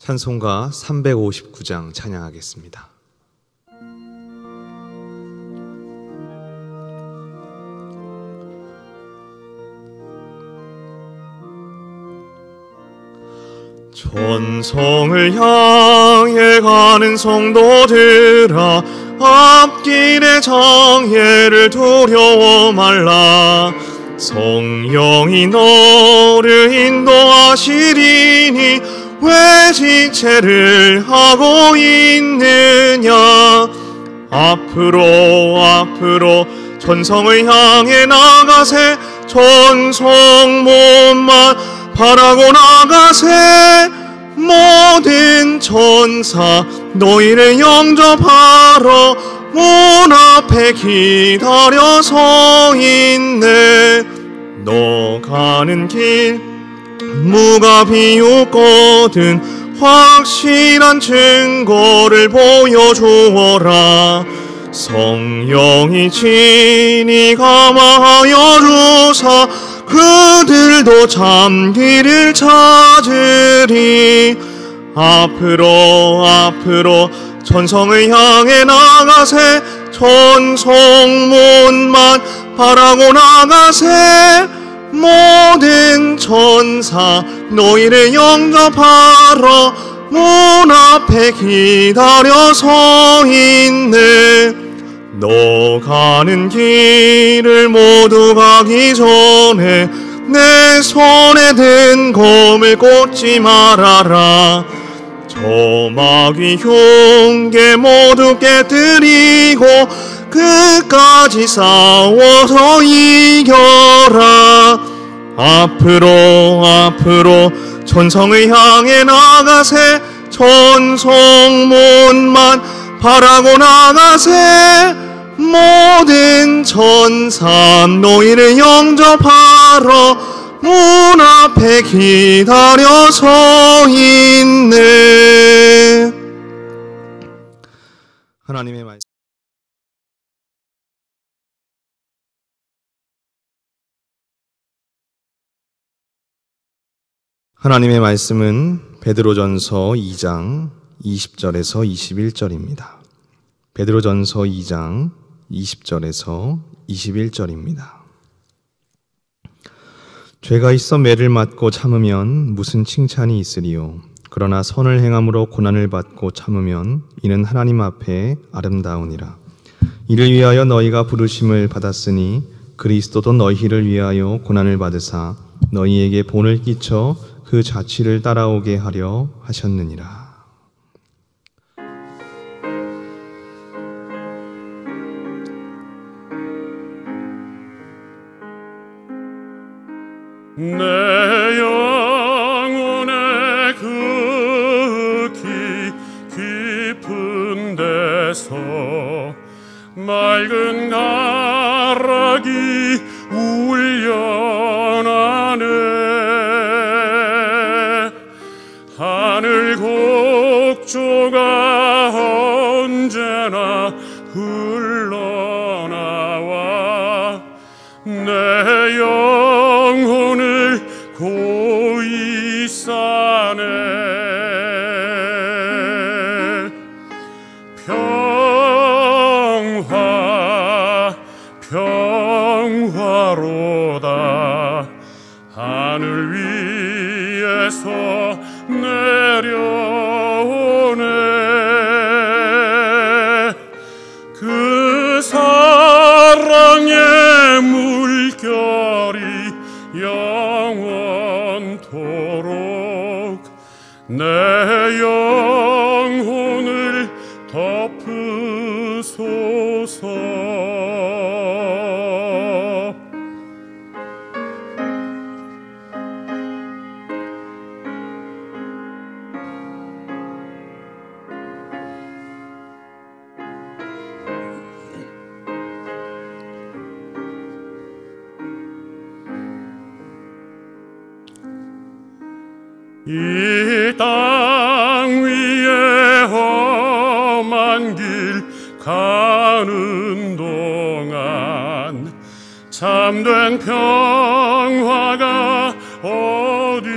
찬송가 359장 찬양하겠습니다. 천성을 향해 가는 성도들아, 앞길의 장애를 두려워 말라. 성령이 너를 인도하시리니 왜 지체를 하고 있느냐. 앞으로 천성을 향해 나가세. 천성문만 바라고 나가세. 모든 천사 너희를 영접하러 문 앞에 기다려 서 있네. 너 가는 길 무가 비웃거든 확실한 증거를 보여주어라. 성령이 친히 감화하여 주사 그들도 참기를 찾으리. 앞으로 천성을 향해 나가세. 천성문만 바라고 나가세. 모든 천사 너희를 영접하러 문 앞에 기다려 서 있네. 너 가는 길을 모두 가기 전에 내 손에 든 검을 꽂지 말아라. 저 마귀 흉계 모두 깨뜨리고 끝까지 싸워서 이겨라. 앞으로 천성을 향해 나가세. 천성문만 바라고 나가세. 모든 천사 너희를 영접하러 문 앞에 기다려 서 있네. 하나님의 말씀. 하나님의 말씀은 베드로전서 2장 20절에서 21절입니다. 베드로전서 2장 20절에서 21절입니다. 죄가 있어 매를 맞고 참으면 무슨 칭찬이 있으리요. 그러나 선을 행함으로 고난을 받고 참으면 이는 하나님 앞에 아름다우니라. 이를 위하여 너희가 부르심을 받았으니 그리스도도 너희를 위하여 고난을 받으사 너희에게 본을 끼쳐 그 자취를 따라오게 하려 하셨느니라. 내 영혼의 극히 깊은 데서 맑은 가락이 울려나네. 하늘 곡조가 언제나 흘러나와 내 영혼을 고이 싸네. 평화로다. 하늘 위에서 내려오네. 그 사랑의 물결이 영원토록 내 영혼을 덮으소서. 이 땅 위에 험한 길 가는 동안 참된 평화가 어디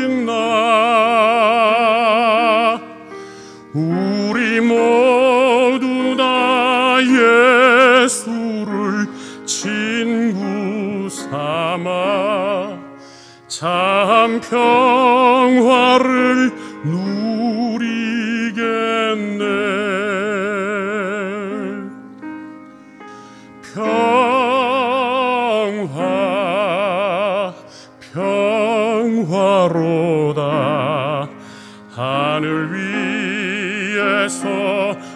있나. 예수를 친구 삼아 참 평화를 누리겠네. 평화로다. 하늘 위에서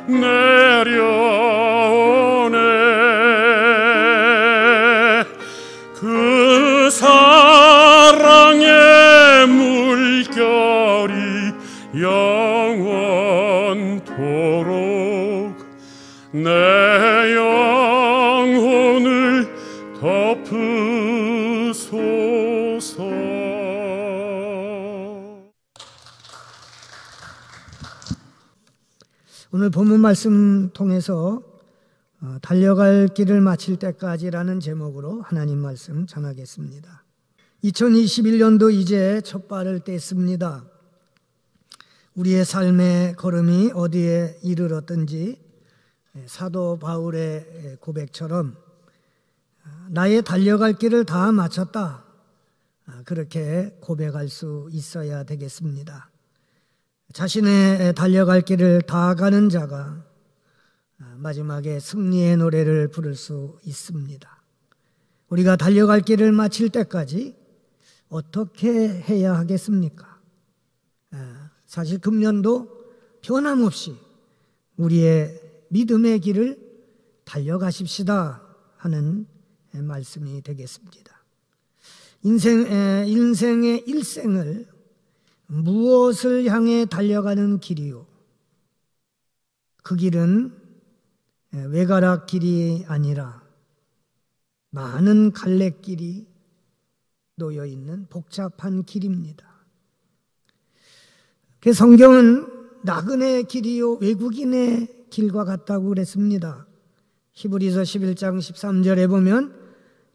내려오네. 그 사랑의 물결이 영원토록 내 영혼을 덮으소서. 오늘 본문 말씀 통해서 달려갈 길을 마칠 때까지라는 제목으로 하나님 말씀 전하겠습니다. 2021년도 이제 첫 발을 뗐습니다. 우리의 삶의 걸음이 어디에 이르렀든지 사도 바울의 고백처럼 나의 달려갈 길을 다 마쳤다, 그렇게 고백할 수 있어야 되겠습니다. 자신의 달려갈 길을 다 가는 자가 마지막에 승리의 노래를 부를 수 있습니다. 우리가 달려갈 길을 마칠 때까지 어떻게 해야 하겠습니까? 사실 금년도 변함없이 우리의 믿음의 길을 달려가십시다 하는 말씀이 되겠습니다. 인생의 일생을 무엇을 향해 달려가는 길이요? 그 길은 외가락 길이 아니라 많은 갈래길이 놓여있는 복잡한 길입니다. 그 성경은 나그네 길이요 외국인의 길과 같다고 그랬습니다. 히브리서 11장 13절에 보면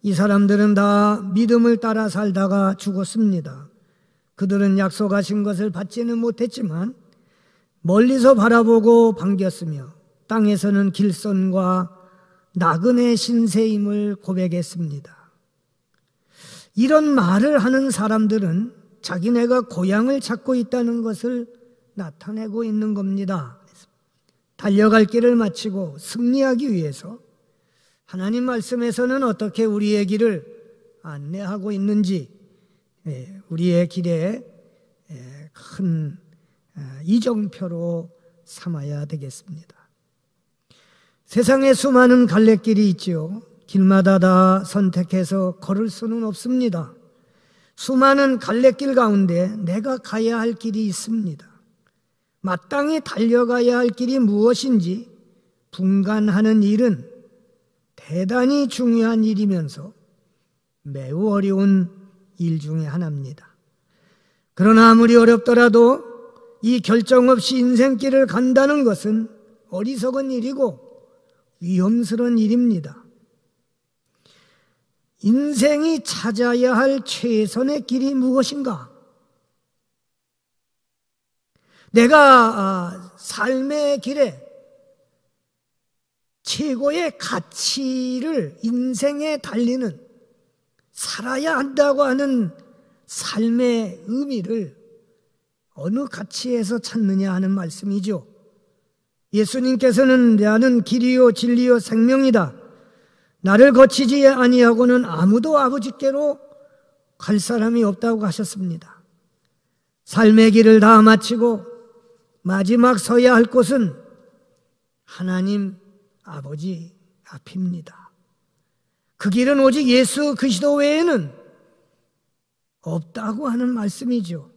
이 사람들은 다 믿음을 따라 살다가 죽었습니다. 그들은 약속하신 것을 받지는 못했지만 멀리서 바라보고 반겼으며 땅에서는 길선과 나그네 신세임을 고백했습니다. 이런 말을 하는 사람들은 자기네가 고향을 찾고 있다는 것을 나타내고 있는 겁니다. 달려갈 길을 마치고 승리하기 위해서 하나님 말씀에서는 어떻게 우리의 길을 안내하고 있는지 우리의 길에 큰 이정표로 삼아야 되겠습니다. 세상에 수많은 갈래길이 있지요. 길마다 다 선택해서 걸을 수는 없습니다. 수많은 갈래길 가운데 내가 가야 할 길이 있습니다. 마땅히 달려가야 할 길이 무엇인지 분간하는 일은 대단히 중요한 일이면서 매우 어려운 일 중에 하나입니다. 그러나 아무리 어렵더라도 이 결정 없이 인생길을 간다는 것은 어리석은 일이고 위험스러운 일입니다. 인생이 찾아야 할 최선의 길이 무엇인가? 내가 삶의 길에 최고의 가치를 인생에 달리는 살아야 한다고 하는 삶의 의미를 어느 가치에서 찾느냐 하는 말씀이죠. 예수님께서는 나는 길이요 진리요 생명이다. 나를 거치지 아니하고는 아무도 아버지께로 갈 사람이 없다고 하셨습니다. 삶의 길을 다 마치고 마지막 서야 할 곳은 하나님 아버지 앞입니다. 그 길은 오직 예수 그리스도 외에는 없다고 하는 말씀이죠.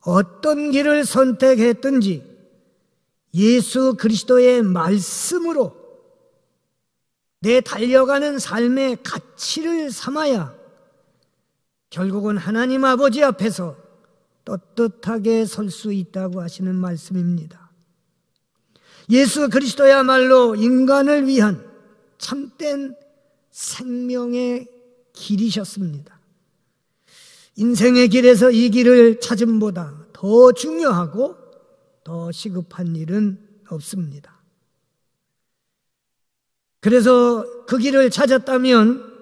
어떤 길을 선택했든지 예수 그리스도의 말씀으로 내 달려가는 삶의 가치를 삼아야 결국은 하나님 아버지 앞에서 떳떳하게 설 수 있다고 하시는 말씀입니다. 예수 그리스도야말로 인간을 위한 참된 생명의 길이셨습니다. 인생의 길에서 이 길을 찾음보다 더 중요하고 더 시급한 일은 없습니다. 그래서 그 길을 찾았다면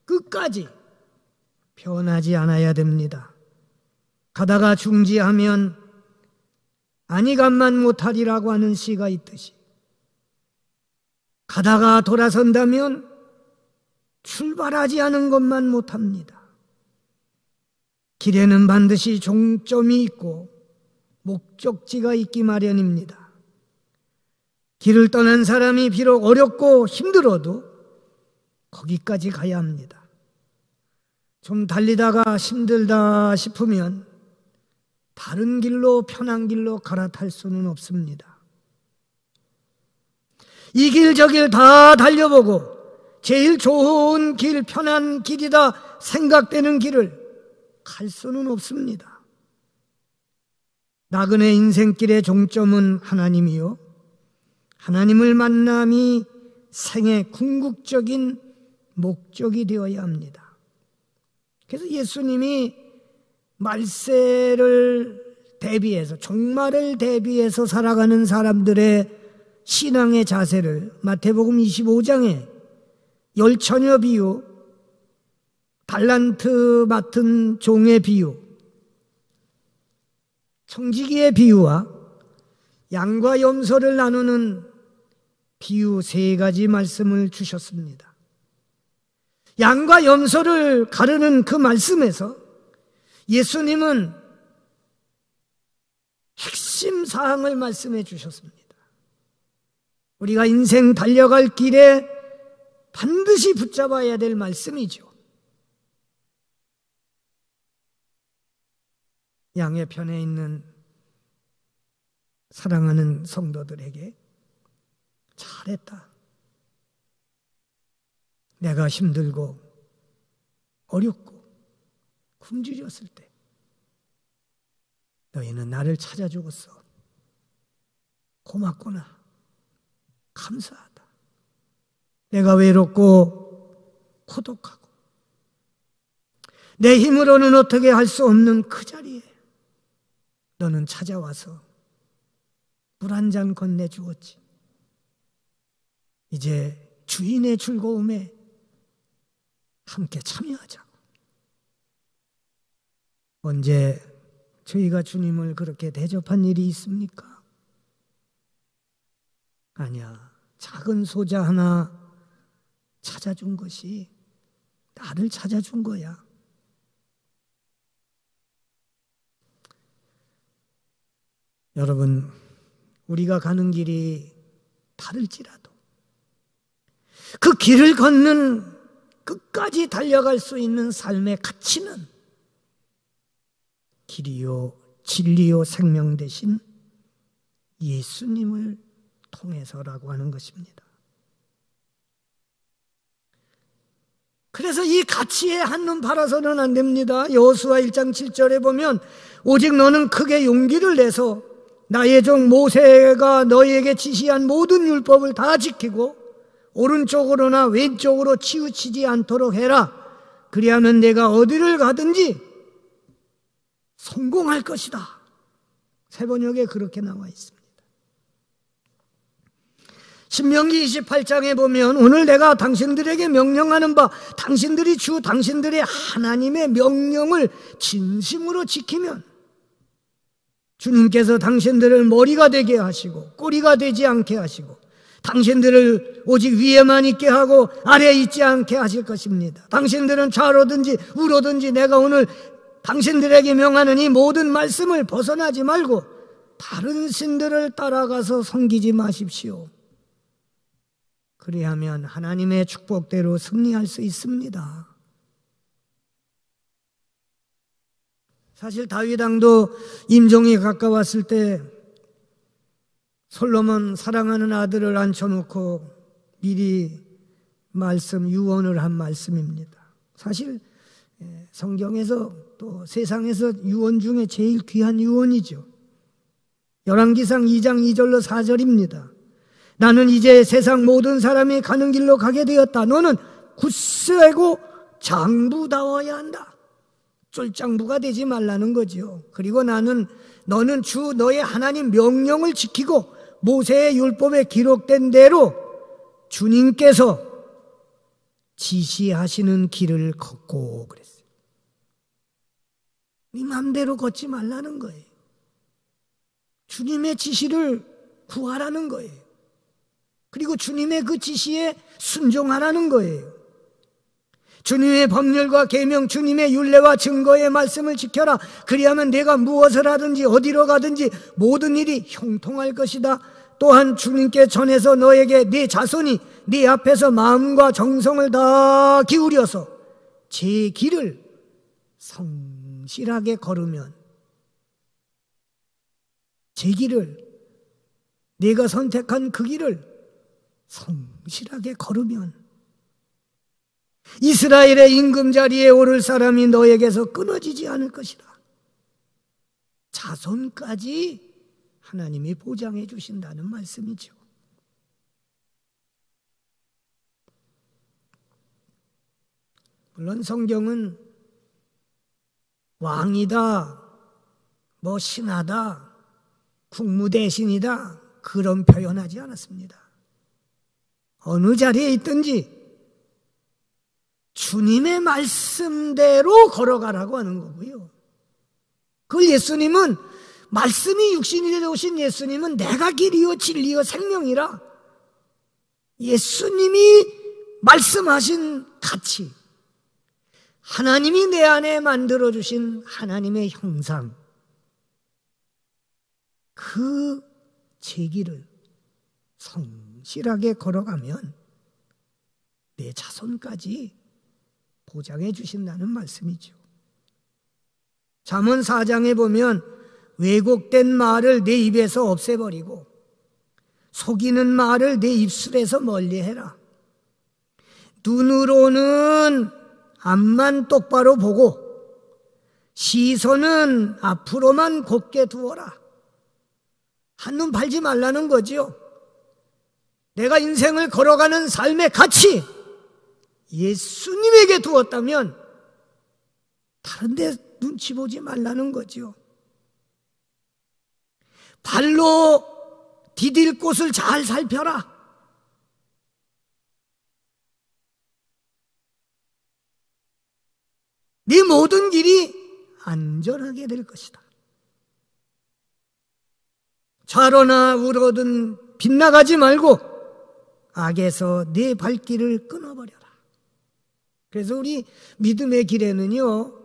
끝까지 변하지 않아야 됩니다. 가다가 중지하면 안이감만 못하리라고 하는 시가 있듯이 가다가 돌아선다면 출발하지 않은 것만 못합니다. 길에는 반드시 종점이 있고 목적지가 있기 마련입니다. 길을 떠난 사람이 비록 어렵고 힘들어도 거기까지 가야 합니다. 좀 달리다가 힘들다 싶으면 다른 길로, 편한 길로 갈아탈 수는 없습니다. 이 길 저 길 다 달려보고 제일 좋은 길, 편한 길이다 생각되는 길을 갈 수는 없습니다. 나그네 인생길의 종점은 하나님이요, 하나님을 만남이 생의 궁극적인 목적이 되어야 합니다. 그래서 예수님이 말세를 대비해서, 종말을 대비해서 살아가는 사람들의 신앙의 자세를 마태복음 25장에 열처녀 비유, 달란트 맡은 종의 비유, 청지기의 비유와 양과 염소를 나누는 비유 3가지 말씀을 주셨습니다. 양과 염소를 가르는 그 말씀에서 예수님은 핵심 사항을 말씀해 주셨습니다. 우리가 인생 달려갈 길에 반드시 붙잡아야 될 말씀이죠. 양의 편에 있는 사랑하는 성도들에게 잘했다. 내가 힘들고 어렵고 굶주렸을 때 너희는 나를 찾아주었어. 고맙구나. 감사하다. 내가 외롭고 고독하고 내 힘으로는 어떻게 할 수 없는 그 자리에 너는 찾아와서 물 한 잔 건네주었지. 이제 주인의 즐거움에 함께 참여하자고. 언제 저희가 주님을 그렇게 대접한 일이 있습니까? 아니야. 작은 소자 하나 찾아준 것이 나를 찾아준 거야. 여러분, 우리가 가는 길이 다를지라도 그 길을 걷는 끝까지 달려갈 수 있는 삶의 가치는 길이요 진리요 생명 되신 예수님을 통해서라고 하는 것입니다. 그래서 이 가치에 한눈 팔아서는 안 됩니다. 여호수아 1장 7절에 보면 오직 너는 크게 용기를 내서 나의 종 모세가 너희에게 지시한 모든 율법을 다 지키고 오른쪽으로나 왼쪽으로 치우치지 않도록 해라. 그리하면 내가 어디를 가든지 성공할 것이다. 세번역에 그렇게 나와 있습니다. 신명기 28장에 보면 오늘 내가 당신들에게 명령하는 바 당신들이 당신들의 하나님의 명령을 진심으로 지키면 주님께서 당신들을 머리가 되게 하시고 꼬리가 되지 않게 하시고 당신들을 오직 위에만 있게 하고 아래에 있지 않게 하실 것입니다. 당신들은 좌로든지 우로든지 내가 오늘 당신들에게 명하는 이 모든 말씀을 벗어나지 말고 다른 신들을 따라가서 섬기지 마십시오. 그리하면 하나님의 축복대로 승리할 수 있습니다. 사실 다윗 왕도 임종이 가까웠을 때 솔로몬 사랑하는 아들을 앉혀놓고 미리 유언을 한 말씀입니다. 사실 성경에서 또 세상에서 유언 중에 제일 귀한 유언이죠. 열왕기상 2장 2절로 4절입니다. 나는 이제 세상 모든 사람이 가는 길로 가게 되었다. 너는 굳세고 장부다워야 한다. 쫄장부가 되지 말라는 거죠. 그리고 너는 너의 하나님 명령을 지키고 모세의 율법에 기록된 대로 주님께서 지시하시는 길을 걷고 그랬어요. 네 맘대로 걷지 말라는 거예요. 주님의 지시를 구하라는 거예요. 그리고 주님의 그 지시에 순종하라는 거예요. 주님의 법률과 계명, 주님의 율례와 증거의 말씀을 지켜라. 그리하면 내가 무엇을 하든지 어디로 가든지 모든 일이 형통할 것이다. 또한 주님께 전해서 너에게 네 자손이 네 앞에서 마음과 정성을 다 기울여서 제 길을 성실하게 걸으면, 제 길을, 내가 선택한 그 길을 성실하게 걸으면 이스라엘의 임금자리에 오를 사람이 너에게서 끊어지지 않을 것이다. 자손까지 하나님이 보장해 주신다는 말씀이죠. 물론 성경은 왕이다, 뭐 신하다, 국무대신이다 그런 표현하지 않았습니다. 어느 자리에 있든지 주님의 말씀대로 걸어가라고 하는 거고요. 그 예수님은, 말씀이 육신이 되어 오신 예수님은 내가 길이요 진리요 생명이라, 예수님이 말씀하신 가치, 하나님이 내 안에 만들어주신 하나님의 형상, 그 제 길을 성실하게 걸어가면 내 자손까지 보장해 주신다는 말씀이죠. 잠언 4장에 보면 왜곡된 말을 내 입에서 없애버리고 속이는 말을 내 입술에서 멀리해라. 눈으로는 앞만 똑바로 보고 시선은 앞으로만 곧게 두어라. 한눈 팔지 말라는 거지요. 내가 인생을 걸어가는 삶의 가치 예수님에게 두었다면 다른 데 눈치 보지 말라는 거죠. 발로 디딜 곳을 잘 살펴라. 네 모든 길이 안전하게 될 것이다. 좌로나 우로든 빗나가지 말고 악에서 네 발길을 끊어버려라. 그래서 우리 믿음의 길에는요,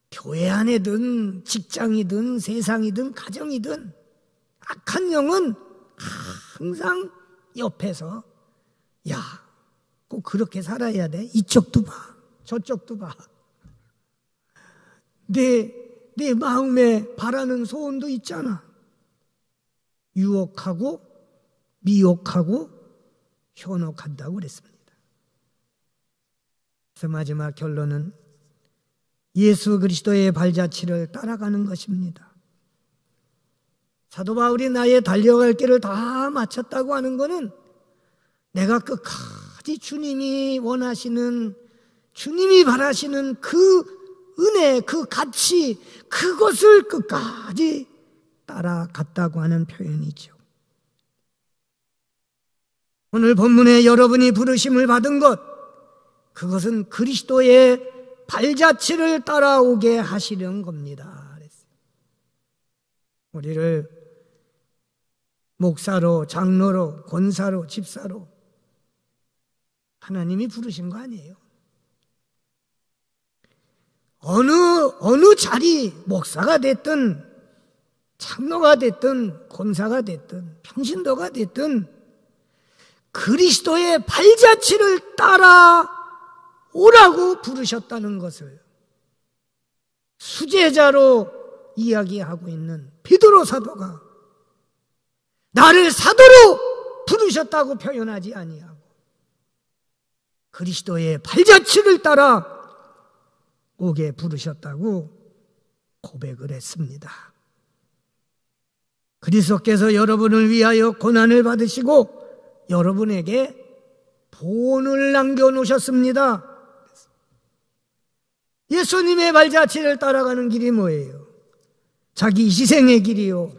교회 안에든 직장이든 세상이든 가정이든 악한 영은 항상 옆에서 야, 꼭 그렇게 살아야 돼. 이쪽도 봐, 저쪽도 봐. 내 마음에 바라는 소원도 있잖아. 유혹하고 미혹하고 현혹한다고 그랬습니다. 그래서 마지막 결론은 예수 그리스도의 발자취를 따라가는 것입니다. 사도 바울이 나의 달려갈 길을 다 마쳤다고 하는 것은 내가 끝까지 주님이 원하시는, 주님이 바라시는 그 은혜, 그 가치, 그것을 끝까지 따라갔다고 하는 표현이죠. 오늘 본문에 여러분이 부르심을 받은 것, 그것은 그리스도의 발자취를 따라오게 하시는 겁니다. 우리를 목사로, 장로로, 권사로, 집사로 하나님이 부르신 거 아니에요. 어느 자리, 목사가 됐든 장로가 됐든 권사가 됐든 평신도가 됐든 그리스도의 발자취를 따라 오라고 부르셨다는 것을 수제자로 이야기하고 있는 베드로 사도가 나를 사도로 부르셨다고 표현하지 아니하고 그리스도의 발자취를 따라 오게 부르셨다고 고백을 했습니다. 그리스도께서 여러분을 위하여 고난을 받으시고 여러분에게 본을 남겨놓으셨습니다. 예수님의 발자취를 따라가는 길이 뭐예요? 자기 희생의 길이요,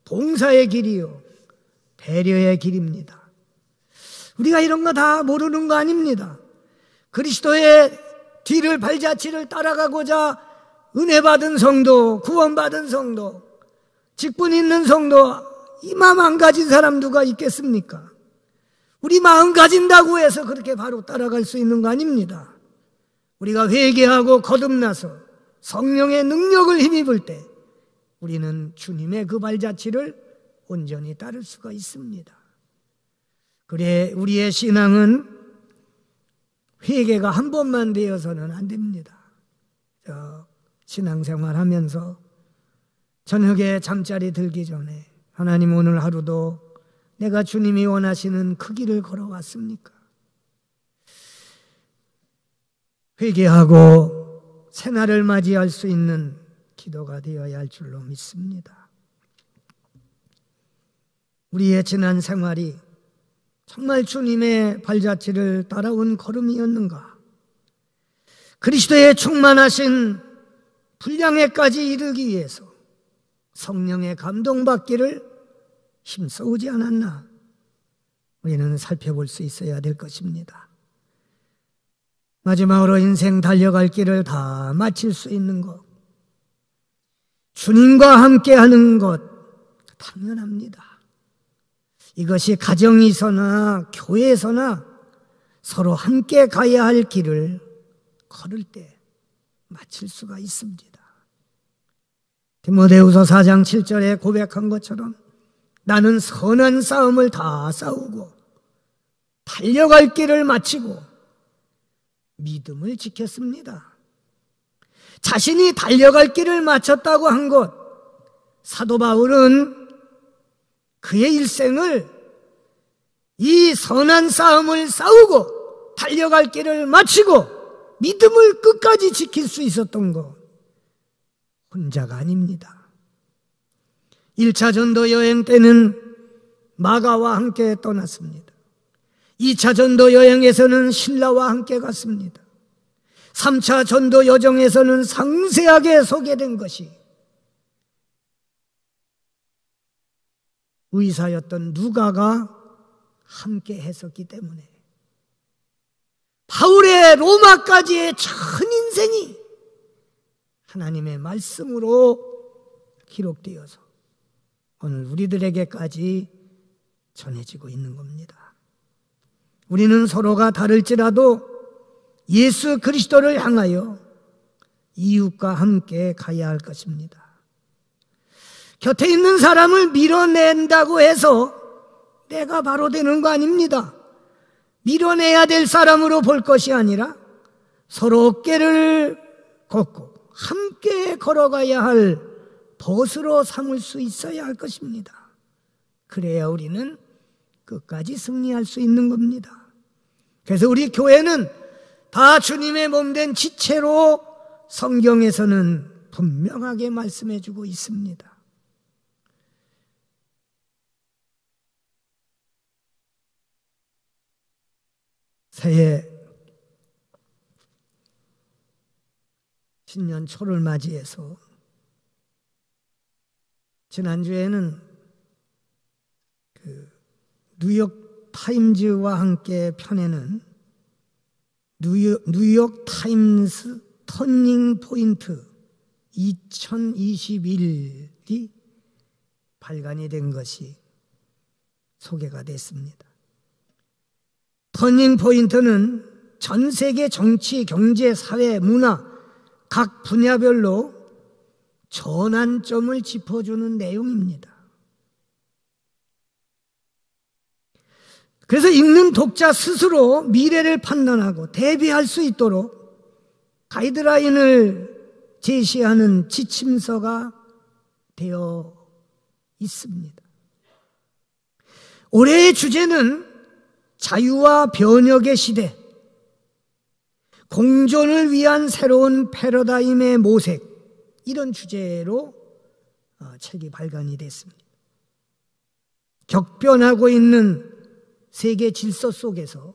봉사의 길이요, 배려의 길입니다. 우리가 이런 거 다 모르는 거 아닙니다. 그리스도의 뒤를 발자취를 따라가고자 은혜 받은 성도, 구원받은 성도, 직분 있는 성도, 이 마음 안 가진 사람 누가 있겠습니까? 우리 마음 가진다고 해서 그렇게 바로 따라갈 수 있는 거 아닙니다. 우리가 회개하고 거듭나서 성령의 능력을 힘입을 때 우리는 주님의 그 발자취를 온전히 따를 수가 있습니다. 그래 우리의 신앙은 회개가 한 번만 되어서는 안 됩니다. 신앙생활 하면서 저녁에 잠자리 들기 전에 하나님 오늘 하루도 내가 주님이 원하시는 그 길을 걸어왔습니까? 회개하고 새날을 맞이할 수 있는 기도가 되어야 할 줄로 믿습니다. 우리의 지난 생활이 정말 주님의 발자취를 따라온 걸음이었는가? 그리스도의 충만하신 분량에까지 이르기 위해서 성령의 감동받기를 힘써오지 않았나? 우리는 살펴볼 수 있어야 될 것입니다. 마지막으로 인생 달려갈 길을 다 마칠 수 있는 것, 주님과 함께하는 것 당연합니다. 이것이 가정에서나 교회에서나 서로 함께 가야 할 길을 걸을 때 마칠 수가 있습니다. 디모데후서 4장 7절에 고백한 것처럼 나는 선한 싸움을 다 싸우고 달려갈 길을 마치고 믿음을 지켰습니다. 자신이 달려갈 길을 마쳤다고 한 것, 사도 바울은 그의 일생을 이 선한 싸움을 싸우고 달려갈 길을 마치고 믿음을 끝까지 지킬 수 있었던 것, 혼자가 아닙니다. 1차 전도 여행 때는 마가와 함께 떠났습니다. 2차 전도 여행에서는 신라와 함께 갔습니다. 3차 전도 여정에서는 상세하게 소개된 것이 의사였던 누가가 함께 했었기 때문에 바울의 로마까지의 전 인생이 하나님의 말씀으로 기록되어서 오늘 우리들에게까지 전해지고 있는 겁니다. 우리는 서로가 다를지라도 예수 그리스도를 향하여 이웃과 함께 가야 할 것입니다. 곁에 있는 사람을 밀어낸다고 해서 내가 바로 되는 거 아닙니다. 밀어내야 될 사람으로 볼 것이 아니라 서로 어깨를 걷고 함께 걸어가야 할 벗으로 삼을 수 있어야 할 것입니다. 그래야 우리는 끝까지 승리할 수 있는 겁니다. 그래서 우리 교회는 다 주님의 몸된 지체로 성경에서는 분명하게 말씀해주고 있습니다. 새해 신년 초를 맞이해서 지난주에는 뉴욕 타임즈와 함께 펴내는 뉴욕 타임스 터닝 포인트 2021이 발간이 된 것이 소개가 됐습니다. 터닝 포인트는 전 세계 정치, 경제, 사회, 문화 각 분야별로 전환점을 짚어주는 내용입니다. 그래서 읽는 독자 스스로 미래를 판단하고 대비할 수 있도록 가이드라인을 제시하는 지침서가 되어 있습니다. 올해의 주제는 자유와 변혁의 시대, 공존을 위한 새로운 패러다임의 모색, 이런 주제로 책이 발간이 됐습니다. 격변하고 있는 세계 질서 속에서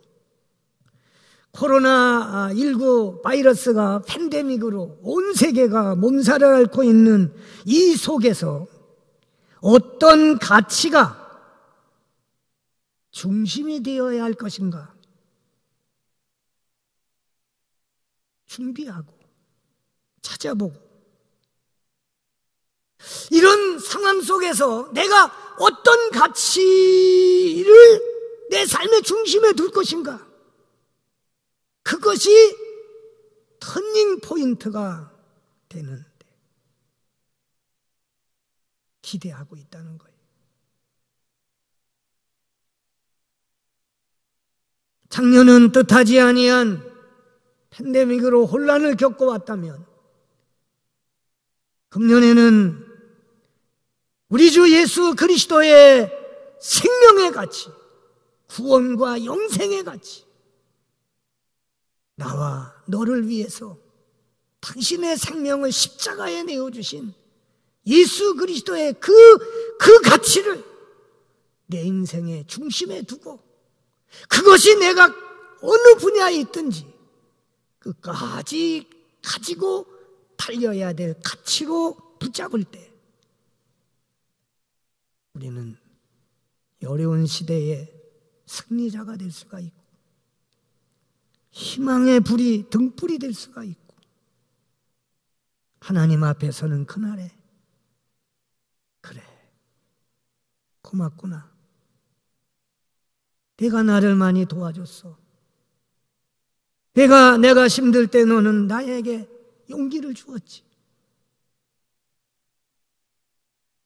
코로나19 바이러스가 팬데믹으로 온 세계가 몸살을 앓고 있는 이 속에서 어떤 가치가 중심이 되어야 할 것인가? 준비하고 찾아보고, 이런 상황 속에서 내가 어떤 가치를 내 삶의 중심에 둘 것인가? 그것이 터닝 포인트가 되는데 기대하고 있다는 거예요. 작년은 뜻하지 아니한 팬데믹으로 혼란을 겪어왔다면, 금년에는 우리 주 예수 그리스도의 생명의 가치, 구원과 영생의 가치, 나와 너를 위해서 당신의 생명을 십자가에 내어주신 예수 그리스도의 그 가치를 내 인생의 중심에 두고, 그것이 내가 어느 분야에 있든지 끝까지 가지고 달려야 될 가치로 붙잡을 때, 우리는 어려운 시대에 승리자가 될 수가 있고, 희망의 불이 등불이 될 수가 있고, 하나님 앞에 서는 그날에, 그래, 고맙구나, 내가 나를 많이 도와줬어, 내가 힘들 때 너는 나에게 용기를 주었지.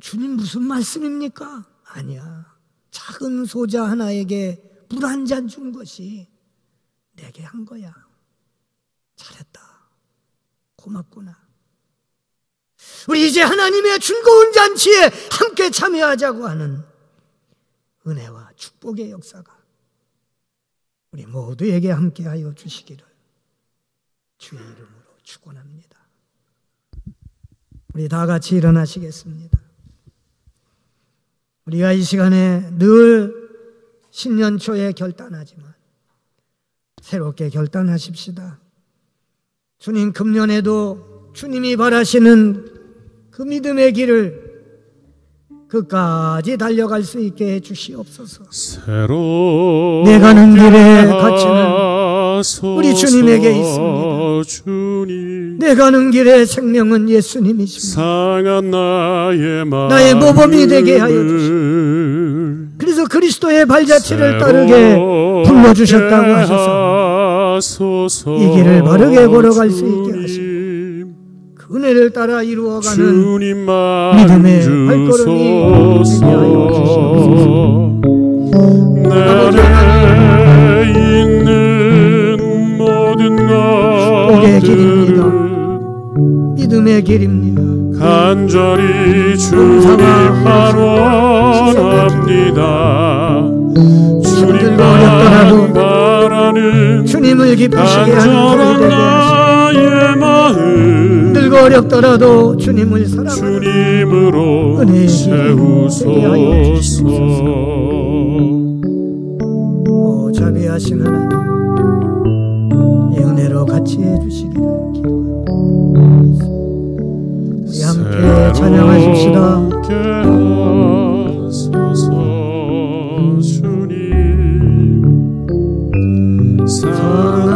주님 무슨 말씀입니까? 아니야, 작은 소자 하나에게 물 한 잔 준 것이 내게 한 거야. 잘했다, 고맙구나. 우리 이제 하나님의 즐거운 잔치에 함께 참여하자고 하는 은혜와 축복의 역사가 우리 모두에게 함께하여 주시기를 주의 이름으로 축원합니다. 우리 다 같이 일어나시겠습니다. 우리가 이 시간에 늘 신년 초에 결단하지만 새롭게 결단하십시다. 주님, 금년에도 주님이 바라시는 그 믿음의 길을 끝까지 달려갈 수 있게 해주시옵소서. 내 가는 길의 가치는 우리 주님에게 있습니다. 내 가는 길의 생명은 예수님이십니다. 나의 모범이 되게 하여 주시옵소서. 그래서 그리스도의 발자취를 따르게 불러주셨다고 하셔서 이 길을 바르게 걸어갈 수 있게 하시고, 그 은혜를 따라 이루어가는 믿음의 발걸음이 되게 하여 주시옵소서. 내 안에 있는 모든 축복의 길입니다. 믿음의 길입니다. 간절히 주님만 원합니다. 힘들고 어렵더라도 주님을 기쁘시게 하는 길을 되게 하시고, 힘들고 어렵더라도 주님을 사랑하는 주님으로 은혜의 채우소서. 오 자비하신 하나님, 이 은혜로 같이 해주시기를 기도합니다. 우리 함께 찬양하십시다.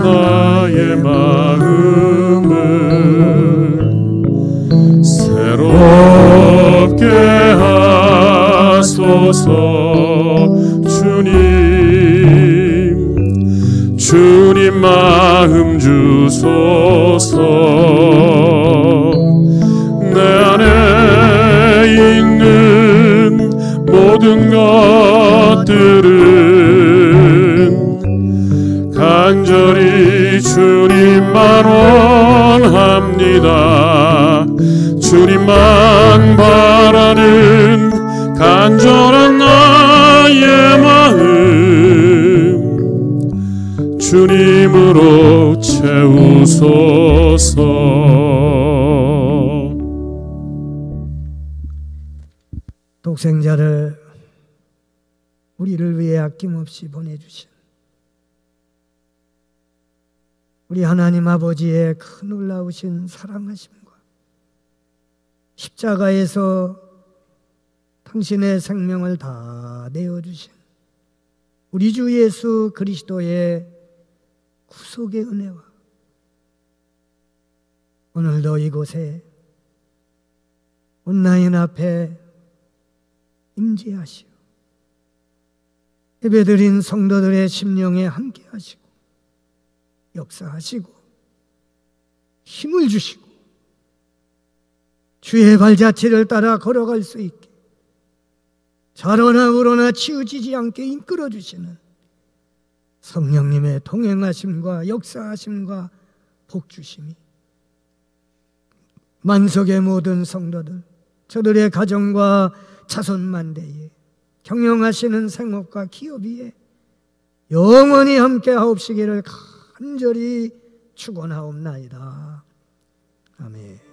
나의 마음을 새롭게 하소서. 주님 마음 주소서. 내 안에 있는 모든 것들은 간절히 주님만 원합니다. 주님만 바라는 간절한 나의 마음 주님으로 채우소서. 독생자를 우리를 위해 아낌없이 보내주신 우리 하나님 아버지의 그 놀라우신 사랑하심과 십자가에서 당신의 생명을 다 내어주신 우리 주 예수 그리스도의 구속의 은혜와 오늘도 이곳에 온라인 앞에 임재하시오 예배드린 성도들의 심령에 함께 하시고 역사하시고 힘을 주시고 주의 발자취를 따라 걸어갈 수 있게 자로나 우로나 치우치지 않게 이끌어주시는 성령님의 동행하심과 역사하심과 복주심이 만석의 모든 성도들 저들의 가정과 자손만대에 경영하시는 생업과 기업 위에 영원히 함께 하옵시기를 간절히 축원하옵나이다. 아멘.